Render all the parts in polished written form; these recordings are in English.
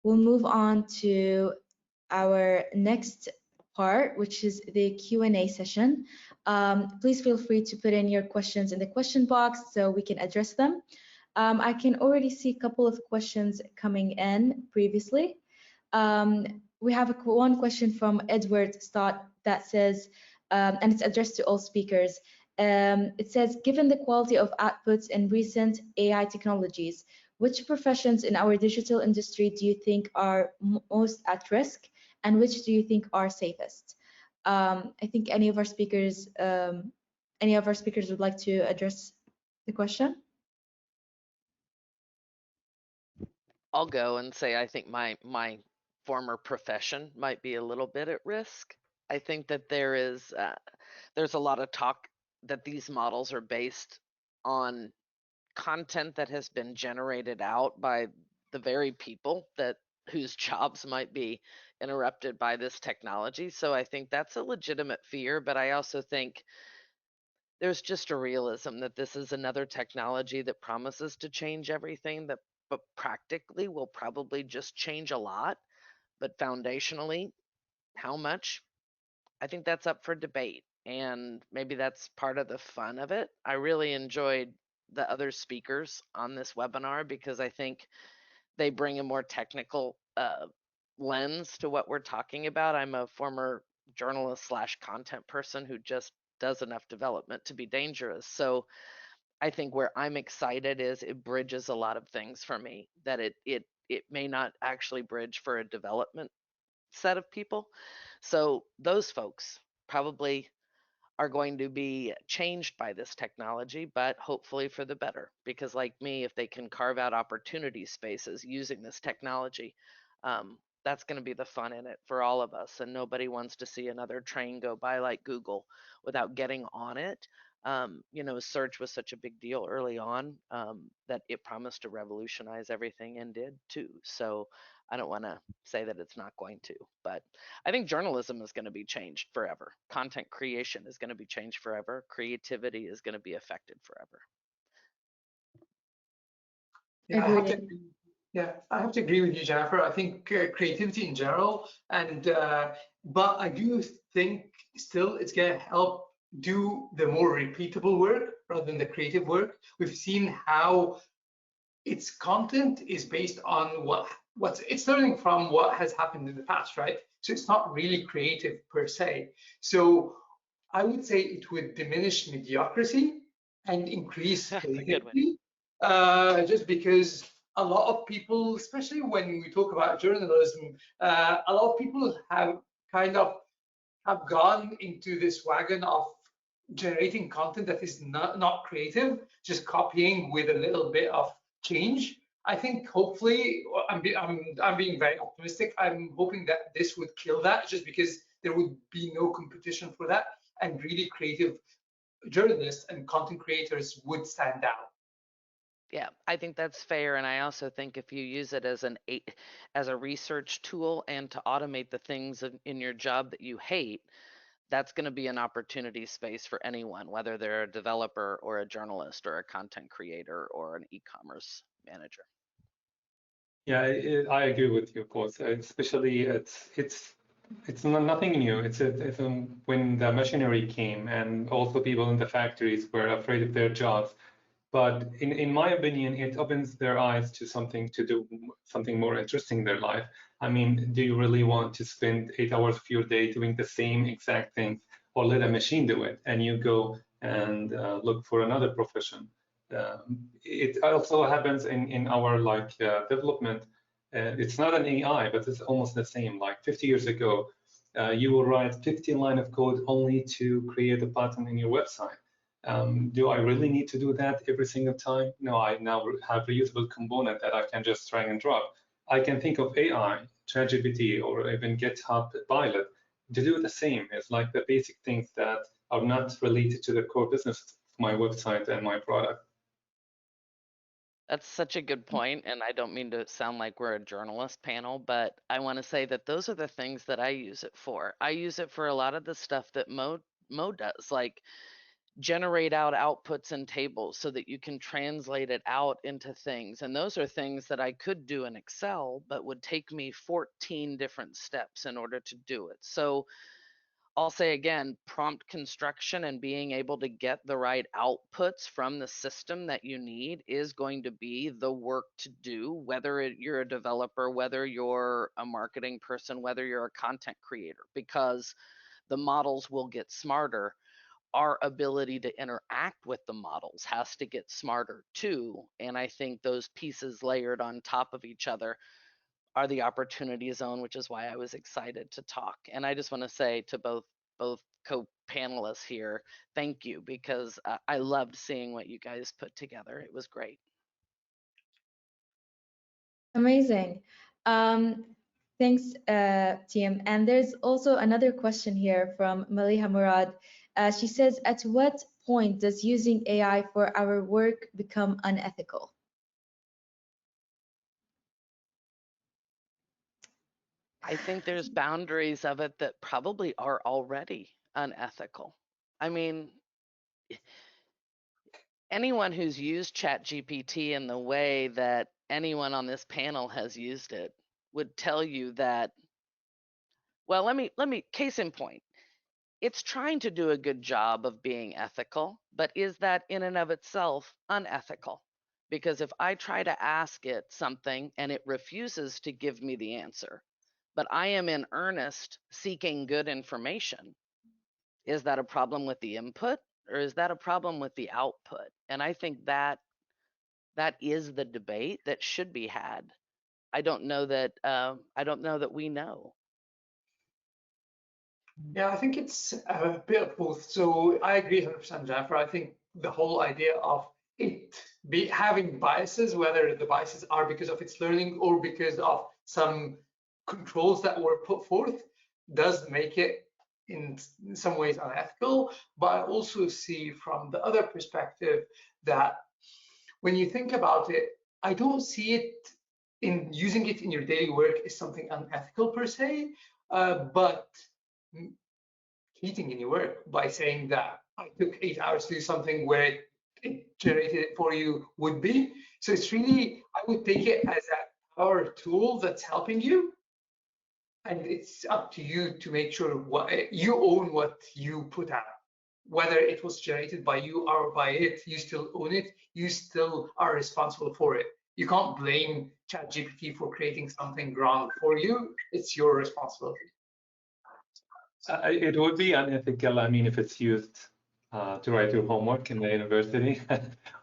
we'll move on to our next part, which is the Q&A session. Please feel free to put in your questions in the question box so we can address them. I can already see a couple of questions coming in previously. We have one question from Edward Stott that says, and it's addressed to all speakers. It says, given the quality of outputs in recent AI technologies, which professions in our digital industry do you think are most at risk, and which do you think are safest? I think any of our speakers would like to address the question. I'll go and say I think my former profession might be a little bit at risk. I think that there's a lot of talk that these models are based on content that has been generated out by the very people whose jobs might be interrupted by this technology. So I think that's a legitimate fear, but I also think there's just a realism that this is another technology that promises to change everything, but practically will probably just change a lot. But foundationally, how much? I think that's up for debate, and maybe that's part of the fun of it. I really enjoyed the other speakers on this webinar because I think they bring a more technical lens to what we're talking about. I'm a former journalist / content person who just does enough development to be dangerous. So I think where I'm excited is it bridges a lot of things for me that it may not actually bridge for a development set of people. So those folks probably are going to be changed by this technology, but hopefully for the better, because like me, if they can carve out opportunity spaces using this technology, that's going to be the fun in it for all of us. And nobody wants to see another train go by like Google without getting on it. Search was such a big deal early on that it promised to revolutionize everything and did too. So I don't want to say that it's not going to, but I think journalism is going to be changed forever. Content creation is going to be changed forever. Creativity is going to be affected forever. I have to agree with you, Jennifer. I think creativity in general, but I do think still it's going to help do the more repeatable work rather than the creative work. We've seen how its content is based on it's learning from what has happened in the past, right? So it's not really creative per se. So I would say it would diminish mediocrity and increase creativity, just because a lot of people, especially when we talk about journalism, a lot of people have gone into this wagon of generating content that is not creative, just copying with a little bit of change. I think hopefully, I'm being very optimistic. I'm hoping that this would kill that, just because there would be no competition for that, and really creative journalists and content creators would stand out. Yeah, I think that's fair, and I also think if you use it as a research tool and to automate the things in your job that you hate, that's going to be an opportunity space for anyone, whether they're a developer or a journalist or a content creator or an e-commerce manager. Yeah, I agree with you, both. Especially it's nothing new. It's when the machinery came and also people in the factories were afraid of their jobs. But in my opinion, it opens their eyes to something to do, something more interesting in their life. I mean, do you really want to spend 8 hours of your day doing the same exact thing, or let a machine do it and you go and look for another profession? It also happens in our development. It's not an AI, but it's almost the same. Like 50 years ago, you will write 50 lines of code only to create a button in your website. Do I really need to do that every single time? No, I now have a reusable component that I can just drag and drop. I can think of AI, ChatGPT, or even GitHub Pilot to do the same. It's like the basic things that are not related to the core business of my website and my product. That's such a good point, and I don't mean to sound like we're a journalist panel, but I want to say that those are the things that I use it for. I use it for a lot of the stuff that Mo does. Like, generate out outputs and tables so that you can translate it out into things. And those are things that I could do in Excel, but would take me 14 different steps in order to do it. So I'll say again, prompt construction and being able to get the right outputs from the system that you need is going to be the work to do, whether you're a developer, whether you're a marketing person, whether you're a content creator, because the models will get smarter. Our ability to interact with the models has to get smarter too. And I think those pieces layered on top of each other are the opportunity zone, which is why I was excited to talk. And I just want to say to both co-panelists here, thank you, because I loved seeing what you guys put together. It was great. Amazing. Thanks, Tim. And there's also another question here from Maliha Murad. She says, at what point does using AI for our work become unethical? I think there's boundaries of it that probably are already unethical. I mean, anyone who's used ChatGPT in the way that anyone on this panel has used it would tell you that, well, let me case in point. It's trying to do a good job of being ethical, but is that in and of itself unethical? Because if I try to ask it something and it refuses to give me the answer, but I am in earnest seeking good information, is that a problem with the input or is that a problem with the output? And I think that is the debate that should be had. I don't know that we know. Yeah, I think it's a bit of both. So I agree 100%, Jennifer. I think the whole idea of it having biases, whether the biases are because of its learning or because of some controls that were put forth, does make it in some ways unethical. But I also see from the other perspective that when you think about it, I don't see it in using it in your daily work is something unethical per se, but cheating in your work by saying that I took 8 hours to do something where it generated it for you would be. So it's really, I would take it as a power tool that's helping you. And it's up to you to make sure you own what you put out. Whether it was generated by you or by it, you still own it. You still are responsible for it. You can't blame ChatGPT for creating something wrong for you. It's your responsibility. It would be unethical, I mean, if it's used to write your homework in the university,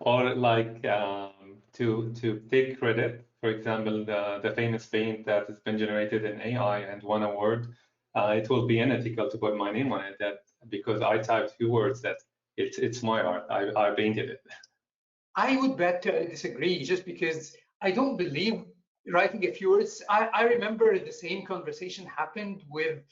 or like to take credit. For example, the famous paint that has been generated in AI and won an award, it will be unethical to put my name on it, that because I typed few words that it's my art, I painted it. I would bet to disagree, just because I don't believe writing a few words. I remember the same conversation happened with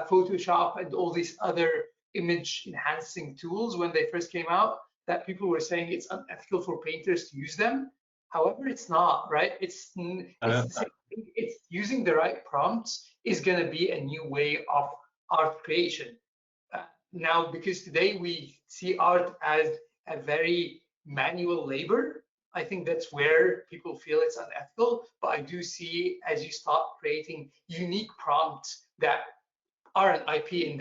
Photoshop and all these other image enhancing tools when they first came out, that people were saying it's unethical for painters to use them. However, it's not, right? It's the same thing. It's using the right prompts is going to be a new way of art creation. Now, because today we see art as a very manual labor, I think that's where people feel it's unethical. But I do see, as you start creating unique prompts that are an IP in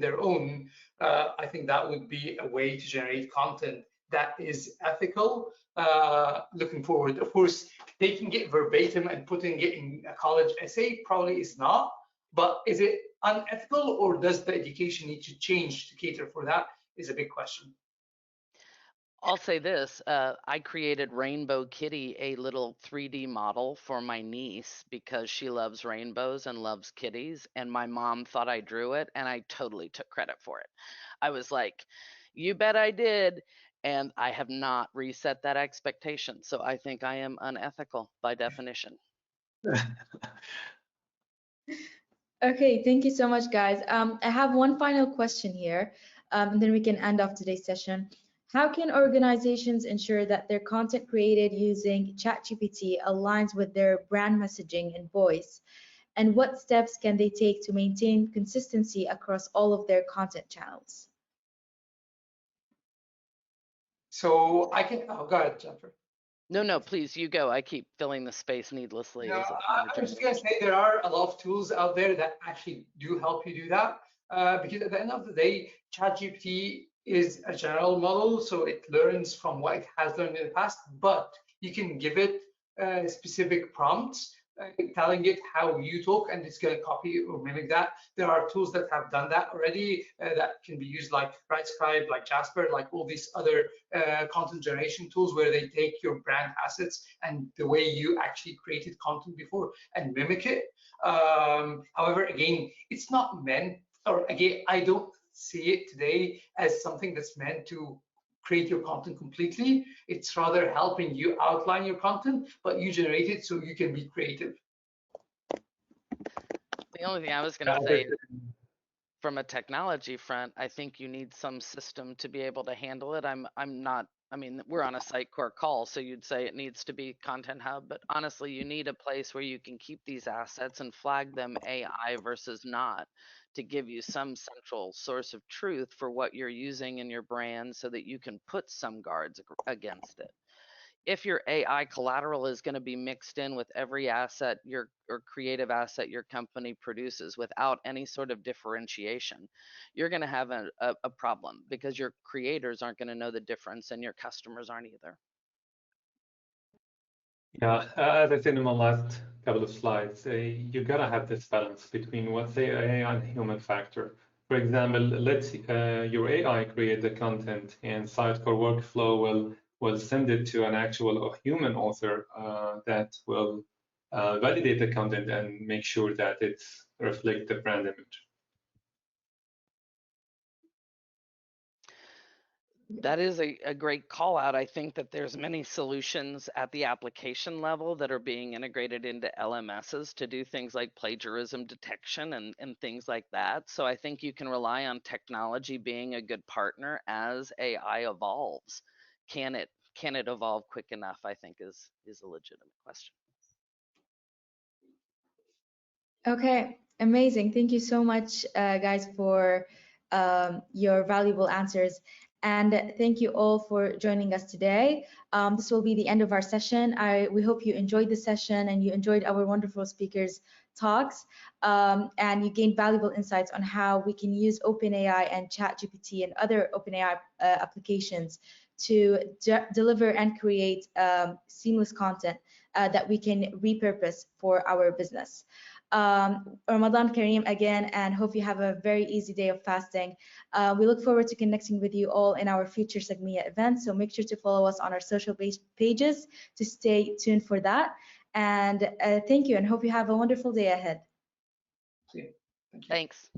their own, I think that would be a way to generate content that is ethical. Looking forward, of course, taking it verbatim and putting it in a college essay probably is not. But is it unethical, or does the education need to change to cater for that? Is a big question. I'll say this, I created Rainbow Kitty, a little 3D model for my niece because she loves rainbows and loves kitties, and my mom thought I drew it, and I totally took credit for it. I was like, you bet I did, and I have not reset that expectation, so I think I am unethical by definition. Okay, thank you so much, guys. I have one final question here, and then we can end off today's session. How can organizations ensure that their content created using ChatGPT aligns with their brand messaging and voice? And what steps can they take to maintain consistency across all of their content channels? So I can, oh, go ahead, Jennifer. No, please, you go. I keep filling the space needlessly No, as a former I was just journalist. gonna say there are a lot of tools out there that actually do help you do that. Because at the end of the day, ChatGPT is a general model, so it learns from what it has learned in the past, but you can give it specific prompts telling it how you talk, and it's going to copy or mimic that. There are tools that have done that already that can be used, like WriteScribe, like Jasper, like all these other content generation tools where they take your brand assets and the way you actually created content before and mimic it. However, again, it's not meant, or again, I don't see it today as something that's meant to create your content completely. It's rather helping you outline your content, but you generate it so you can be creative. The only thing I was going to say, from a technology front, I think you need some system to be able to handle it. I'm not, I mean, we're on a Sitecore call, so you'd say it needs to be Content Hub, but honestly, you need a place where you can keep these assets and flag them AI versus not, to give you some central source of truth for what you're using in your brand so that you can put some guards against it. If your AI collateral is going to be mixed in with every asset or creative asset your company produces without any sort of differentiation, you're going to have a problem, because your creators aren't going to know the difference and your customers aren't either. Yeah, as I said in my last couple of slides, you gotta have this balance between what's the AI and human factor. For example, let's your AI create the content, and Sitecore workflow will send it to an actual human author that will validate the content and make sure that it's reflect the brand image. That is a great call out. I think that there's many solutions at the application level that are being integrated into LMSs to do things like plagiarism detection and things like that. So I think you can rely on technology being a good partner as AI evolves. Can it evolve quick enough, I think is a legitimate question. Okay, amazing. Thank you so much, guys, for your valuable answers. And thank you all for joining us today. This will be the end of our session. We hope you enjoyed the session and you enjoyed our wonderful speakers' talks, and you gained valuable insights on how we can use OpenAI and ChatGPT and other OpenAI applications to deliver and create seamless content that we can repurpose for our business. Ramadan Kareem again, and hope you have a very easy day of fasting. We look forward to connecting with you all in our future SUGMEA events, so make sure to follow us on our social pages to stay tuned for that. And thank you, and hope you have a wonderful day ahead. Thank you. Thanks.